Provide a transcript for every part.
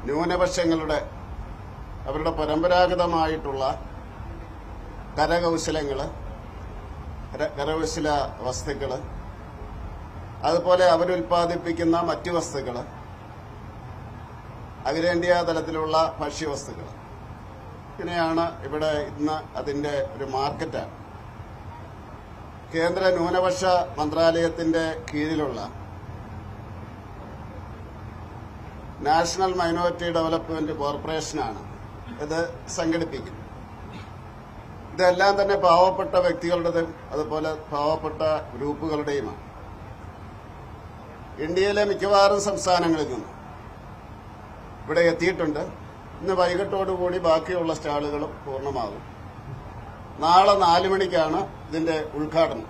ന്യൂനപക്ഷങ്ങളുടെ അവരുടെ പരമ്പരാഗതമായിട്ടുള്ള കരകൗശല വസ്തുക്കൾ, അതുപോലെ അവരുൽപ്പാദിപ്പിക്കുന്ന മറ്റു വസ്തുക്കൾ, അഖിലേന്ത്യാ തലത്തിലുള്ള ഭക്ഷ്യവസ്തുക്കൾ, ഇങ്ങനെയാണ് ഇവിടെ ഇന്ന് അതിന്റെ ഒരു മാർക്കറ്റാണ്. കേന്ദ്ര ന്യൂനപക്ഷ മന്ത്രാലയത്തിന്റെ കീഴിലുള്ള നാഷണൽ മൈനോറിറ്റി ഡെവലപ്മെന്റ് കോർപ്പറേഷനാണ് ഇത് സംഘടിപ്പിക്കുന്നത്. ഇതെല്ലാം തന്നെ പാവപ്പെട്ട വ്യക്തികളുടേതും അതുപോലെ പാവപ്പെട്ട ഗ്രൂപ്പുകളുടെയുമാണ്. ഇന്ത്യയിലെ മിക്കവാറും സംസ്ഥാനങ്ങളിൽ നിന്നും ഇവിടെ എത്തിയിട്ടുണ്ട്. ഇന്ന് വൈകിട്ടോടുകൂടി ബാക്കിയുള്ള സ്റ്റാളുകളും പൂർണ്ണമാകും. നാളെ 4 മണിക്കാണ് ഇതിന്റെ ഉദ്ഘാടനം.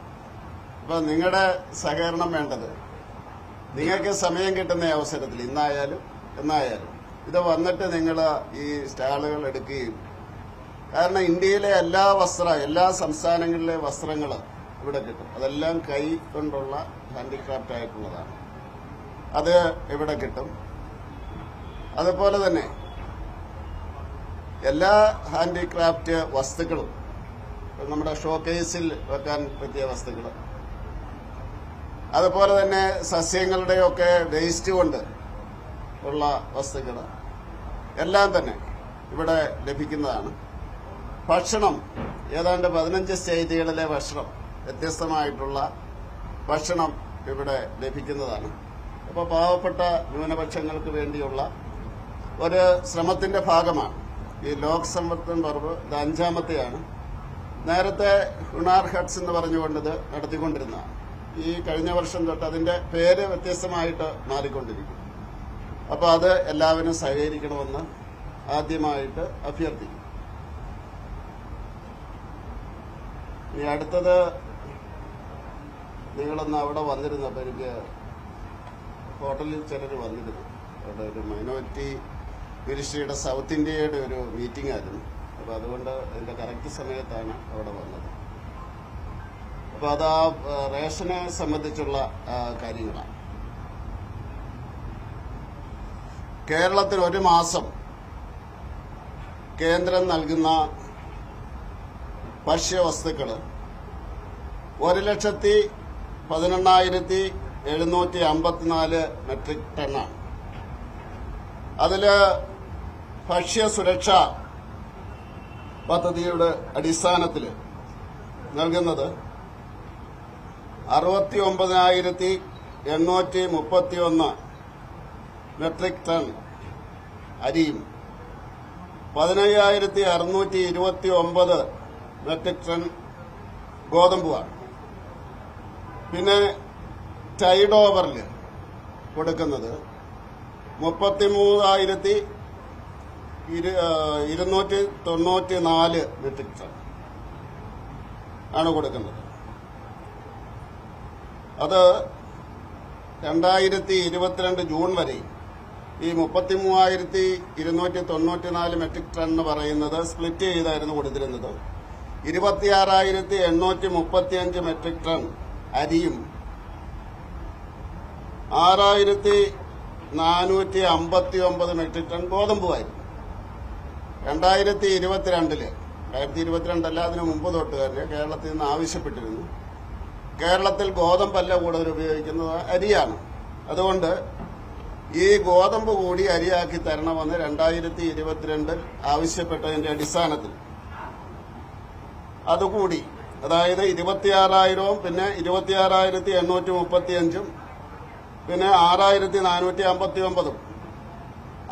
അപ്പൊ നിങ്ങളുടെ സഹകരണം വേണ്ടത്, നിങ്ങൾക്ക് സമയം കിട്ടുന്ന അവസരത്തിൽ എന്നായാലും ഇത് വന്നിട്ട് നിങ്ങൾ ഈ സ്റ്റാളുകൾ എടുക്കുകയും, കാരണം ഇന്ത്യയിലെ എല്ലാ സംസ്ഥാനങ്ങളിലെ വസ്ത്രങ്ങൾ ഇവിടെ കിട്ടും. അതെല്ലാം കൈ കൊണ്ടുള്ള ഹാൻഡിക്രാഫ്റ്റ് ആയിട്ടുള്ളതാണ്. അത് ഇവിടെ കിട്ടും. അതുപോലെ തന്നെ എല്ലാ ഹാൻഡിക്രാഫ്റ്റ് വസ്തുക്കളും, നമ്മുടെ ഷോക്കേസിൽ വെക്കാൻ പറ്റിയ വസ്തുക്കൾ, അതുപോലെ തന്നെ സസ്യങ്ങളുടെയൊക്കെ വേസ്റ്റ് കൊണ്ട് ഉള്ള വസ്തുക്കൾ എല്ലാം തന്നെ ഇവിടെ ലഭിക്കുന്നതാണ്. ഭക്ഷണം, ഏതാണ്ട് 15 സ്റ്റേറ്റുകളിലെ ഭക്ഷണം, വ്യത്യസ്തമായിട്ടുള്ള ഭക്ഷണം ഇവിടെ ലഭിക്കുന്നതാണ്. അപ്പോൾ പാവപ്പെട്ട ന്യൂനപക്ഷങ്ങൾക്ക് വേണ്ടിയുള്ള ഒരു ശ്രമത്തിന്റെ ഭാഗമാണ് ഈ ലോക് സംവർദ്ധൻ പർവ്. ഇത് 5ാമത്തെയാണ്. നേരത്തെ ഹുണാർ ഹട്ട്സ് എന്ന് പറഞ്ഞുകൊണ്ട് ഇത് നടത്തിക്കൊണ്ടിരുന്നതാണ്. ഈ കഴിഞ്ഞ വർഷം തൊട്ട് അതിന്റെ പേര് വ്യത്യസ്തമായിട്ട് മാറിക്കൊണ്ടിരിക്കും. അപ്പോൾ അത് എല്ലാവരും സഹകരിക്കണമെന്ന് ആദ്യമായിട്ട് അഭ്യർത്ഥിക്കും. ഇനി അടുത്തത്, നിങ്ങളൊന്ന് അവിടെ വന്നിരുന്നപ്പോൾ എനിക്ക് ഹോട്ടലിൽ ചിലർ വന്നിരുന്നു. അവിടെ ഒരു മൈനോറിറ്റി മിനിസ്ട്രിയുടെ സൗത്ത് ഇന്ത്യയുടെ ഒരു മീറ്റിംഗ് ആയിരുന്നു. അപ്പോൾ അതുകൊണ്ട് അതിന്റെ കറക്റ്റ് സമയത്താണ് അവിടെ വന്നത്. അപ്പോൾ അത് ആ റേഷനെ സംബന്ധിച്ചുള്ള കാര്യങ്ങളാണ്. കേരളത്തിൽ ഒരു മാസം കേന്ദ്രം നൽകുന്ന ഭക്ഷ്യവസ്തുക്കൾ 1,11,754 മെട്രിക് ടണ്ണാണ്. അതില് ഭക്ഷ്യസുരക്ഷാ പദ്ധതിയുടെ അടിസ്ഥാനത്തിൽ നൽകുന്നത് 69,831 മെട്രിക് ടൺ അരിയും 15,629 മെട്രിക് ടൺ ഗോതമ്പുമാണ്. പിന്നെ ടൈഡ് ഓവറിൽ കൊടുക്കുന്നത് 33,294 മെട്രിക് ടൺ ആണ് കൊടുക്കുന്നത്. അത് 2022 ജൂൺ വരെ ഈ 33,294 മെട്രിക് ടൺ എന്ന് പറയുന്നത് സ്പ്ലിറ്റ് ചെയ്തായിരുന്നു കൊടുത്തിരുന്നത്. 26,835 മെട്രിക് ടൺ അരിയും 6,459 മെട്രിക് ടൺ ഗോതമ്പുമായിരുന്നു. 2022 അതിനു മുമ്പ് തൊട്ട് തന്നെ കേരളത്തിൽ നിന്ന് ആവശ്യപ്പെട്ടിരുന്നു. കേരളത്തിൽ ഗോതമ്പല്ല കൂടുതൽ ഉപയോഗിക്കുന്നത്, അരിയാണ്. അതുകൊണ്ട് ഈ ഗോതമ്പ് കൂടി അരിയാക്കി തരണമെന്ന് 2022 ആവശ്യപ്പെട്ടതിന്റെ അടിസ്ഥാനത്തിൽ അതുകൂടി, അതായത് 26,000 പിന്നെ 26,835 പിന്നെ 6,459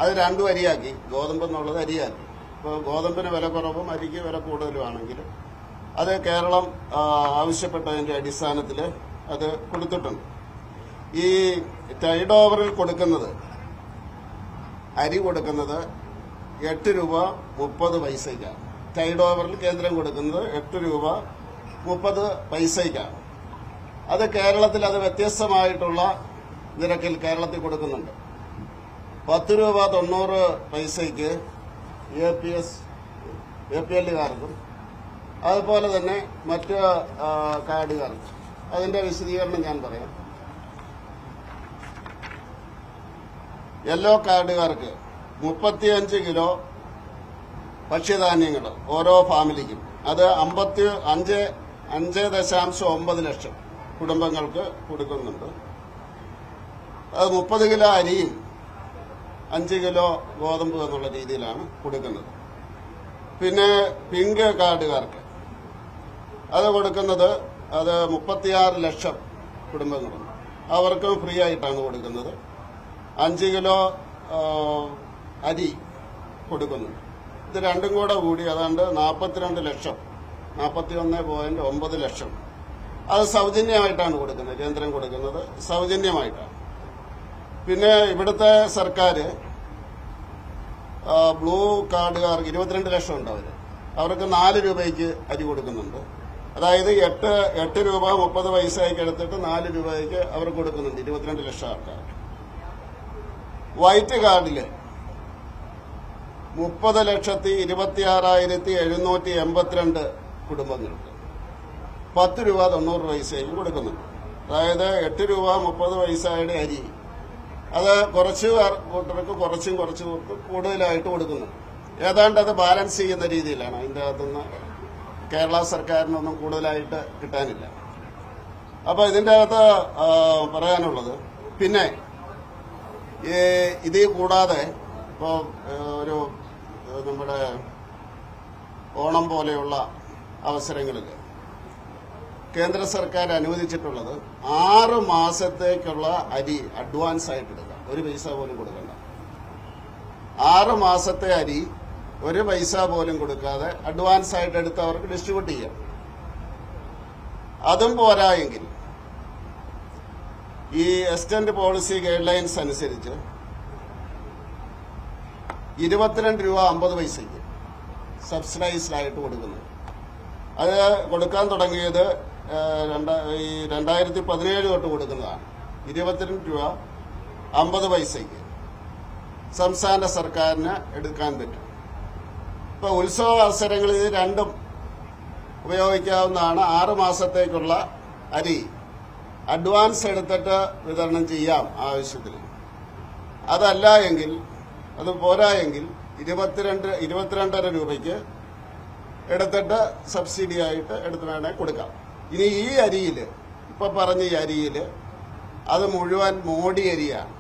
അത് രണ്ടും അരിയാക്കി, ഗോതമ്പ് എന്നുള്ളത് അരിയാക്കി. ഇപ്പോൾ ഗോതമ്പിന് വില കുറവും അരിക്ക് വില കൂടുതലുമാണെങ്കിൽ അത് കേരളം ആവശ്യപ്പെട്ടതിന്റെ അടിസ്ഥാനത്തിൽ അത് കൊടുത്തിട്ടുണ്ട്. ഈ ടൈഡ് ഓവറിൽ കൊടുക്കുന്നത്, അരി കൊടുക്കുന്നത് 8 രൂപ 30 പൈസയ്ക്കാണ്. ടൈഡ് ഓവറിൽ കേന്ദ്രം കൊടുക്കുന്നത് 8 രൂപ 30 പൈസയ്ക്കാണ്. അത് കേരളത്തിൽ അത് വ്യത്യസ്തമായിട്ടുള്ള നിരക്കിൽ കേരളത്തിൽ കൊടുക്കുന്നുണ്ട്. 10 രൂപ 90 പൈസയ്ക്ക് APL-കാർക്കും അതുപോലെ തന്നെ മറ്റ് കാർഡുകാർക്കും. അതിന്റെ വിശദീകരണം ഞാൻ പറയാം. യെല്ലോ കാർഡുകാർക്ക് 35 കിലോ ഭക്ഷ്യധാന്യങ്ങൾ ഓരോ ഫാമിലിക്കും. അത് 5.9 ലക്ഷം കുടുംബങ്ങൾക്ക് കൊടുക്കുന്നുണ്ട്. അത് 30 കിലോ അരിയും 5 കിലോ ഗോതമ്പ് എന്നുള്ള രീതിയിലാണ് കൊടുക്കുന്നത്. പിന്നെ പിങ്ക് കാർഡുകാർക്ക് അത് കൊടുക്കുന്നത് 36 ലക്ഷം കുടുംബങ്ങളുണ്ട്. അവർക്കും ഫ്രീ ആയിട്ടാണ് കൊടുക്കുന്നത്. 5 കിലോ അരി കൊടുക്കുന്നുണ്ട്. ഇത് രണ്ടും കൂടി ഏതാണ്ട് 42 ലക്ഷം, 41.9 ലക്ഷം അത് സൗജന്യമായിട്ടാണ് കൊടുക്കുന്നത്. കേന്ദ്രം കൊടുക്കുന്നത് സൗജന്യമായിട്ടാണ്. പിന്നെ ഇവിടുത്തെ സർക്കാർ ബ്ലൂ കാർഡുകാർക്ക് 22 ലക്ഷം ഉണ്ട്. അവർക്ക് 4 രൂപയ്ക്ക് അരി കൊടുക്കുന്നുണ്ട്. അതായത് 8 രൂപ 30 പൈസയ്ക്ക് എടുത്തിട്ട് 4 രൂപയ്ക്ക് അവർ കൊടുക്കുന്നുണ്ട് 22 ലക്ഷം ആൾക്കാർ. വൈറ്റ് കാർഡില് 30,26,782 കുടുംബങ്ങൾക്ക് 10 രൂപ 90 പൈസയും കൊടുക്കുന്നുണ്ട്. അതായത് 8 രൂപ 30 പൈസയുടെ അരി അത് കുറച്ച് കൂട്ടർക്ക് കുറച്ച് കൂടുതലായിട്ട് കൊടുക്കുന്നുണ്ട്. ഏതാണ്ട് അത് ബാലൻസ് ചെയ്യുന്ന രീതിയിലാണ്. അതിൻ്റെ അകത്തുനിന്ന് കേരള സർക്കാരിനൊന്നും കൂടുതലായിട്ട് കിട്ടാനില്ല. അപ്പോൾ ഇതിൻ്റെ അകത്ത് പറയാനുള്ളത്, പിന്നെ ഇത് കൂടാതെ ഇപ്പോൾ ഒരു നമ്മുടെ ഓണം പോലെയുള്ള അവസരങ്ങളിൽ കേന്ദ്ര സർക്കാർ അനുവദിച്ചിട്ടുള്ളത് 6 മാസത്തേക്കുള്ള അരി അഡ്വാൻസ് ആയിട്ട് എടുക്കാം. 1 പൈസ പോലും കൊടുക്കണ്ട. 6 മാസത്തെ അരി 1 പൈസ പോലും കൊടുക്കാതെ അഡ്വാൻസ് ആയിട്ട് എടുത്ത് അവർക്ക് ഡിസ്ട്രിബ്യൂട്ട് ചെയ്യാം. അതും പോരായെങ്കിൽ ഈ എക്സ്റ്റൻഡ് പോളിസി ഗൈഡ് ലൈൻസ് അനുസരിച്ച് 22 രൂപ 50 പൈസയ്ക്ക് സബ്സിഡൈസ്ഡ് ആയിട്ട് കൊടുക്കുന്നു. അത് കൊടുക്കാൻ തുടങ്ങിയത് 2017 തൊട്ട് കൊടുക്കുന്നതാണ്. 22 രൂപ 50 പൈസയ്ക്ക് സംസ്ഥാന സർക്കാരിന് എടുക്കാൻ പറ്റും. ഇപ്പൊ ഉത്സവ അവസരങ്ങളിൽ ഇത് രണ്ടും ഉപയോഗിക്കാവുന്നതാണ്. 6 മാസത്തേക്കുള്ള അരി അഡ്വാൻസ് എടുത്തിട്ട് വിതരണം ചെയ്യാം ആവശ്യത്തിന്. അതല്ല എങ്കിൽ, അത് പോരായെങ്കിൽ 22.5 രൂപയ്ക്ക് എടുത്തിട്ട് സബ്സിഡി ആയിട്ട് എടുത്ത് വേണമെങ്കിൽ കൊടുക്കാം. ഇനി ഈ അരിയിൽ, ഇപ്പൊ പറഞ്ഞ ഈ അരിയിൽ അത് മുഴുവൻ മോഡി അരിയാണ്,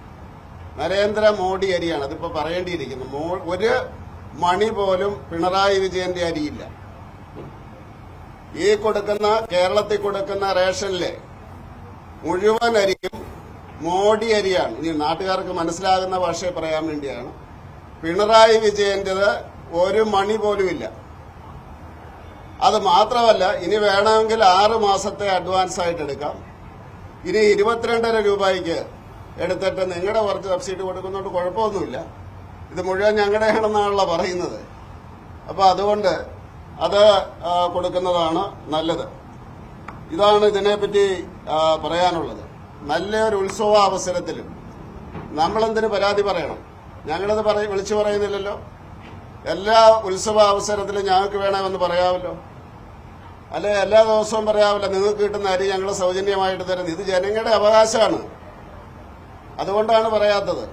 നരേന്ദ്ര മോഡി അരിയാണ്. അതിപ്പോ പറയേണ്ടിയിരിക്കുന്നു. ഒരു മണി പോലും പിണറായി വിജയന്റെ അരിയില്ല. ഈ കൊടുക്കുന്ന കേരളത്തിൽ കൊടുക്കുന്ന റേഷനിലെ മുഴുവൻ അരിയും മോഡി അരിയാണ്. ഇനി നാട്ടുകാർക്ക് മനസ്സിലാകുന്ന ഭാഷയെ പറയാൻ വേണ്ടിയാണ്. പിണറായി വിജയന്റേത് 1 മണി പോലുമില്ല. അത് മാത്രമല്ല, ഇനി വേണമെങ്കിൽ 6 മാസത്തെ അഡ്വാൻസ് ആയിട്ട് എടുക്കാം. ഇനി 22.5 രൂപയ്ക്ക് എടുത്തിട്ട് നിങ്ങളുടെ കുറച്ച് സബ്സിഡി കൊടുക്കുന്നതുകൊണ്ട് കുഴപ്പമൊന്നുമില്ല. ഇത് മുഴുവൻ ഞങ്ങളുടെയാണെന്നാണല്ലോ പറയുന്നത്. അപ്പൊ അതുകൊണ്ട് അത് കൊടുക്കുന്നതാണ് നല്ലത്. ഇതാണ് ഇതിനെപ്പറ്റി പറയാനുള്ളത്. നല്ലൊരു ഉത്സവ അവസരത്തിലും നമ്മളെന്തിന് പരാതി പറയണം? ഞങ്ങളത് വിളിച്ചു പറയുന്നില്ലല്ലോ. എല്ലാ ഉത്സവ അവസരത്തിലും ഞങ്ങൾക്ക് വേണമെന്ന് പറയാമല്ലോ. അല്ലെ എല്ലാ ദിവസവും പറയാമല്ലോ, നിങ്ങൾക്ക് കിട്ടുന്ന അരി ഞങ്ങൾ സൗജന്യമായിട്ട് തരുന്നത്. ഇത് ജനങ്ങളുടെ അവകാശമാണ്. അതുകൊണ്ടാണ് പറയാത്തത്.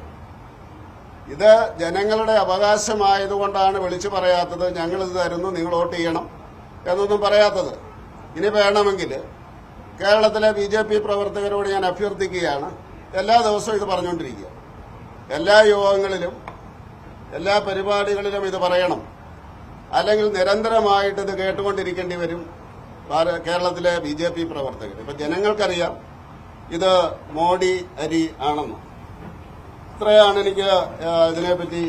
ഇത് ജനങ്ങളുടെ അവകാശമായതുകൊണ്ടാണ് വിളിച്ചു പറയാത്തത്. ഞങ്ങളിത് തരുന്നു, നിങ്ങൾ വോട്ട് ചെയ്യണം എന്നൊന്നും പറയാത്തത്. ഇനി വേണമെങ്കിൽ കേരളത്തിലെ BJP പ്രവർത്തകരോട് ഞാൻ അഭ്യർത്ഥിക്കുകയാണ്, എല്ലാ ദിവസവും ഇത് പറഞ്ഞുകൊണ്ടിരിക്കുക. എല്ലാ യോഗങ്ങളിലും എല്ലാ പരിപാടികളിലും ഇത് പറയണം. അല്ലെങ്കിൽ നിരന്തരമായിട്ട് ഇത് കേട്ടുകൊണ്ടിരിക്കേണ്ടി വരും കേരളത്തിലെ BJP പ്രവർത്തകർ. ഇപ്പൊ ജനങ്ങൾക്കറിയാം ഇത് മോഡി അരി ആണെന്ന്. ഇത്രയാണ് എനിക്ക് ഇതിനെപ്പറ്റി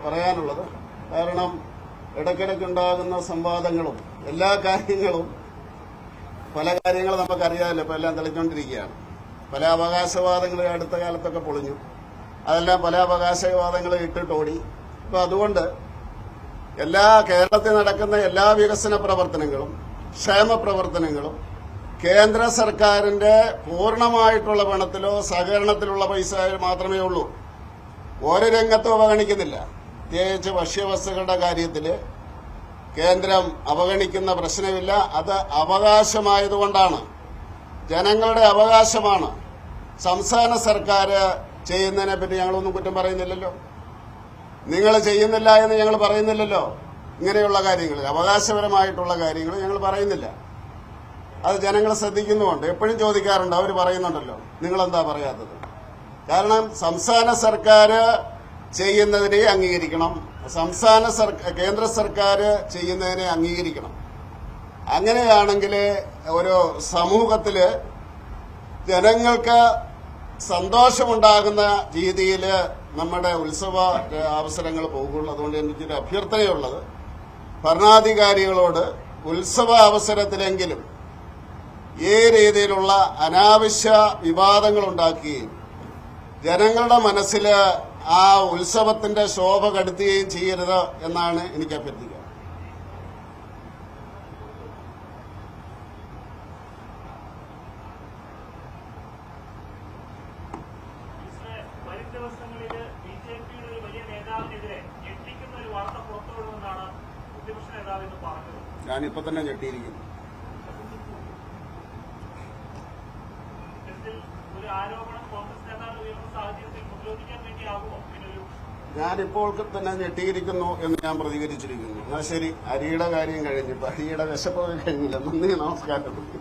പറയാനുള്ളത്. കാരണം ഇടയ്ക്കിടയ്ക്കുണ്ടാകുന്ന സംവാദങ്ങളും എല്ലാ കാര്യങ്ങളും, പല കാര്യങ്ങളും നമുക്കറിയാമല്ലോ. ഇപ്പം എല്ലാം തെളിഞ്ഞുകൊണ്ടിരിക്കുകയാണ്. പല അവകാശവാദങ്ങൾ അടുത്ത കാലത്തൊക്കെ പൊളിഞ്ഞു. അതെല്ലാം പല അവകാശവാദങ്ങൾ ഇട്ടിട്ടോടി. അപ്പൊ അതുകൊണ്ട് കേരളത്തിൽ നടക്കുന്ന എല്ലാ വികസന പ്രവർത്തനങ്ങളും ക്ഷേമ പ്രവർത്തനങ്ങളും കേന്ദ്ര സർക്കാരിന്റെ പൂർണ്ണമായിട്ടുള്ള പണത്തിലോ സഹകരണത്തിലുള്ള പൈസ മാത്രമേ ഉള്ളൂ. ഒരു രംഗത്തും അവഗണിക്കുന്നില്ല. പ്രത്യേകിച്ച് ഭക്ഷ്യവസ്തുക്കളുടെ കാര്യത്തിൽ കേന്ദ്രം അവഗണിക്കുന്ന പ്രശ്നമില്ല. അത് അവകാശമായതുകൊണ്ടാണ്, ജനങ്ങളുടെ അവകാശമാണ്. സംസ്ഥാന സർക്കാർ ചെയ്യുന്നതിനെ പറ്റി ഞങ്ങളൊന്നും കുറ്റം പറയുന്നില്ലല്ലോ. നിങ്ങൾ ചെയ്യുന്നില്ല എന്ന് ഞങ്ങൾ പറയുന്നില്ലല്ലോ. ഇങ്ങനെയുള്ള കാര്യങ്ങൾ, അവകാശപരമായിട്ടുള്ള കാര്യങ്ങൾ ഞങ്ങൾ പറയുന്നില്ല. അത് ജനങ്ങൾ ശ്രദ്ധിക്കുന്നുമുണ്ട്. എപ്പോഴും ചോദിക്കാറുണ്ട്, അവർ പറയുന്നുണ്ടല്ലോ, നിങ്ങളെന്താ പറയാത്തത്? കാരണം സംസ്ഥാന സർക്കാർ ചെയ്യുന്നതിനെ അംഗീകരിക്കണം, കേന്ദ്ര സർക്കാർ ചെയ്യുന്നതിനെ അംഗീകരിക്കണം. അങ്ങനെയാണെങ്കിൽ ഒരു സമൂഹത്തില് ജനങ്ങൾക്ക് സന്തോഷമുണ്ടാകുന്ന രീതിയിൽ നമ്മുടെ ഉത്സവ അവസരങ്ങൾ പോകുള്ളൂ. അതുകൊണ്ട് എനിക്കൊരു അഭ്യർത്ഥനയുള്ളത്, ഭരണാധികാരികളോട് ഉത്സവ അവസരത്തിലെങ്കിലും ഈ രീതിയിലുള്ള അനാവശ്യ വിവാദങ്ങൾ ഉണ്ടാക്കുകയും ജനങ്ങളുടെ മനസ്സിൽ ആ ഉത്സവത്തിന്റെ ശോഭ കെടുത്തുകയും ചെയ്യരുത് എന്നാണ് എനിക്ക് അഭ്യർത്ഥിക്കുക. ഞാനിപ്പോ തന്നെ ഞെട്ടിയിരിക്കുന്നു. ഞാനിപ്പോൾ തന്നെ ഞെട്ടിയിരിക്കുന്നു എന്ന് ഞാൻ പ്രതികരിച്ചിരിക്കുന്നു. എന്നാൽ ശരി, അരിയുടെ കാര്യം കഴിഞ്ഞു. ഇപ്പൊ അരിയുടെ വിശപ്പൊക്കെ കഴിഞ്ഞില്ല. നന്ദി, നമസ്കാരം.